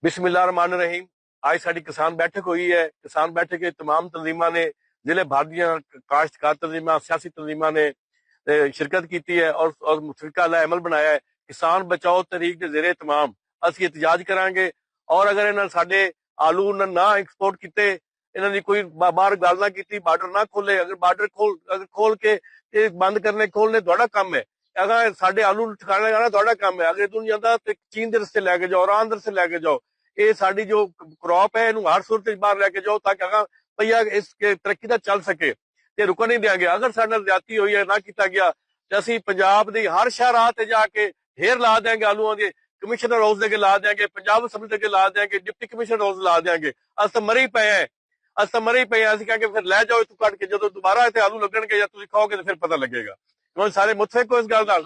बिस्मिल्लाह रहमान रहीम। आज साड़ी किसान बैठक हुई है। किसान बैठक के तमाम तंजीमां ने, जिले भर दियां काश्तकार तंजीमां, सियासी तंजीमां ने शिरकत की है और मुतफिका अमल बनाया है। किसान बचाओ तहरीक के जेरे तमाम असं एहतजाज करांगे और अगर इन्होंने साडे आलू ना एक्सपोर्ट किए, इन्होंने कोई बाहर गल ना की, बार्डर ना खोले, अगर बार्डर खोल के बंद करने खोलने थोड़ा काम है। अगर साडे आलू ठिकाने जाना थोड़ा काम है। अगर तुम जाता तो चीन के रस्ते लैके जाओ, ईरान के रस्ते लैके जाओ। ये साडी जो क्रॉप है इन्हू हर सूरत बाहर लैके जाओ ताकि अगर भैया इस तरक्की का चल सके। ते रुकन नहीं देंगे। अगर साडे नाल ज्यादती हुई है, ना किया गया, तो असीं पंजाब दी हर शहरां ते जाके ढेर ला देंगे आलूआं दे। कमिश्नर हाउस दे ला देंगे, पंजाब असैंबली दे ला देंगे, डिप्टी कमिश्नर हाउस ला देंगे। अस तो मरे ही पे हैं, अस तो मरे ही पे हैं। असीं कहेंगे फिर लै जाओ इत्थों कट के, जो दोबारा इत्थे आलू लगणगे या तुसीं खाओगे तो फिर पता लगेगा। तुसीं सारे मुतफिक हो इस गल नाल?